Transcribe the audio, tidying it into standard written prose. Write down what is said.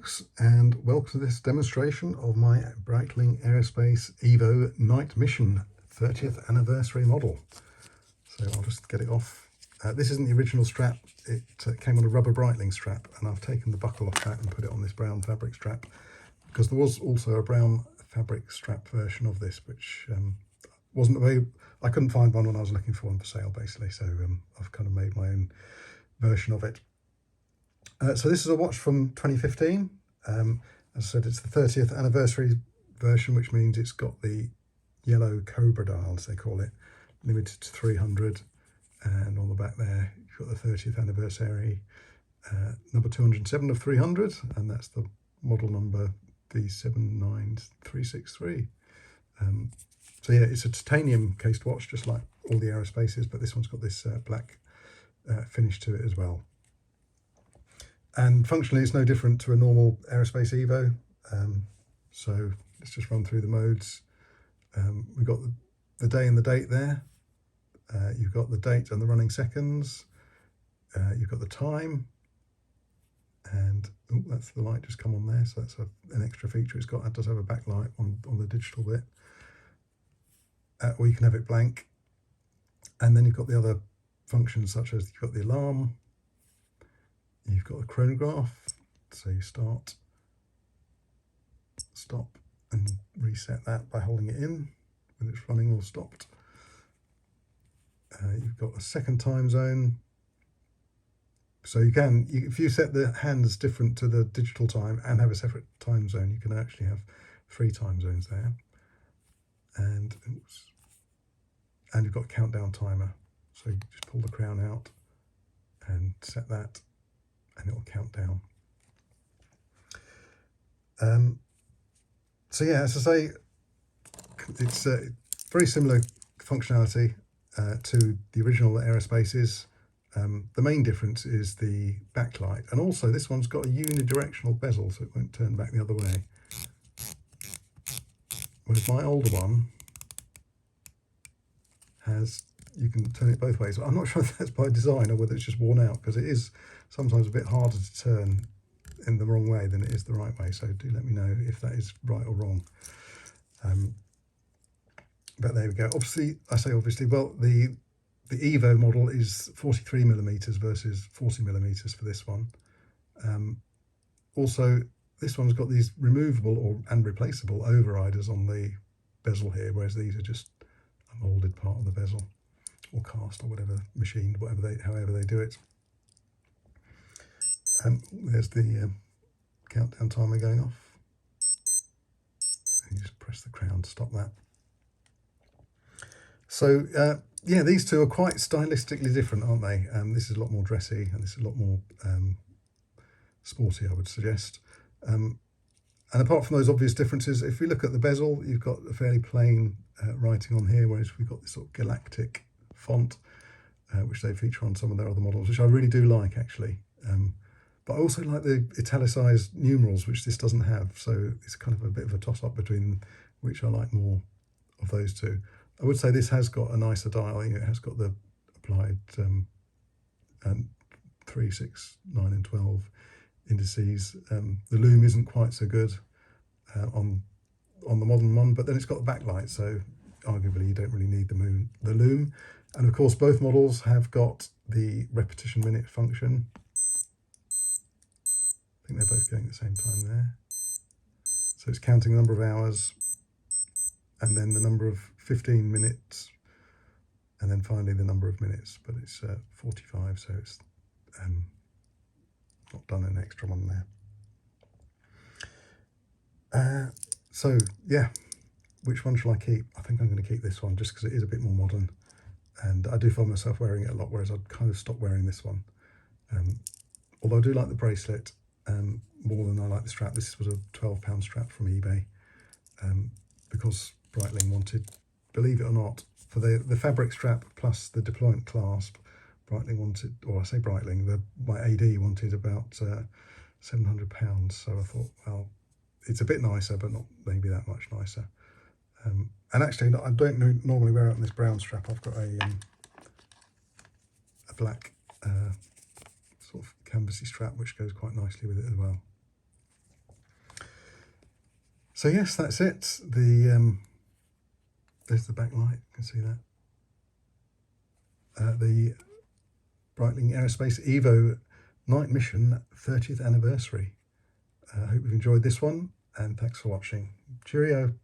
folks, and welcome to this demonstration of my Breitling Aerospace Evo Night Mission 30th anniversary model. So I'll just get it off. This isn't the original strap. It came on a rubber Breitling strap, and I've taken the buckle off that and put it on this brown fabric strap, because there was also a brown fabric strap version of this, which wasn't available. I couldn't find one when I was looking for one for sale, basically, so I've kind of made my own version of it. So this is a watch from 2015. As I said, it's the 30th anniversary version, which means it's got the yellow Cobra dial, as they call it, limited to 300. And on the back there, you've got the 30th anniversary, number 207 of 300, and that's the model number V79363. So yeah, it's a titanium cased watch, just like all the Aerospaces, but this one's got this black finish to it as well. And functionally, it's no different to a normal Aerospace Evo. So let's just run through the modes. We've got the day and the date there. You've got the date and the running seconds. You've got the time. And that's the light just come on there. So that's an extra feature it's got. It does have a backlight on the digital bit. Or you can have it blank. And then you've got the other functions, such as you've got the alarm. You've got a chronograph, so you start, stop, and reset that by holding it in when it's running or stopped. You've got a second time zone, so you can, if you set the hands different to the digital time and have a separate time zone, you can actually have 3 time zones there. And you've got a countdown timer, so you just pull the crown out and set that, and it will count down. So yeah, as I say, it's very similar functionality to the original Aerospaces. The main difference is the backlight, and also this one's got a unidirectional bezel, so it won't turn back the other way. Whereas my older one has, you can turn it both ways. I'm not sure if that's by design or whether it's just worn out, because it is sometimes a bit harder to turn in the wrong way than it is the right way. So do let me know if that is right or wrong. But there we go. Obviously, I say obviously, well, the Evo model is 43mm versus 40mm for this one. Also, this one's got these removable and replaceable overriders on the bezel here, whereas these are just a moulded part of the bezel, or cast, or whatever, machined, however they do it. There's the countdown timer going off, and you just press the crown to stop that. So yeah, these two are quite stylistically different, aren't they? This is a lot more dressy, and this is a lot more sporty, I would suggest. And apart from those obvious differences, if we look at the bezel, you've got a fairly plain writing on here, whereas we've got this sort of galactic font, which they feature on some of their other models, which I really do like, actually. But I also like the italicized numerals, which this doesn't have, so it's kind of a bit of a toss-up between which I like more of those two. I would say this has got a nicer dial. It has got the applied 3, 6, 9 and 12 indices. The loom isn't quite so good on the modern one, but then it's got the backlight, so arguably you don't really need the loom. And of course, both models have got the repetition minute function. I think they're both going at the same time there. So it's counting the number of hours, and then the number of 15 minutes, and then finally the number of minutes, but it's 45, so it's not done an extra one there. So yeah, which one shall I keep? I think I'm going to keep this one, just because it is a bit more modern, and I do find myself wearing it a lot, whereas I'd kind of stopped wearing this one. Although I do like the bracelet more than I like the strap. This was a £12 strap from eBay, because Breitling wanted, believe it or not, for the fabric strap plus the deployment clasp, Breitling wanted, or I say Breitling, my AD wanted about £700. So I thought, well, it's a bit nicer, but not maybe that much nicer. And actually, I don't normally wear it on this brown strap. I've got a black sort of canvasy strap, which goes quite nicely with it as well. So yes, that's it. There's the backlight, you can see that. The Breitling Aerospace Evo night mission 30th anniversary. I hope you've enjoyed this one, and thanks for watching. Cheerio.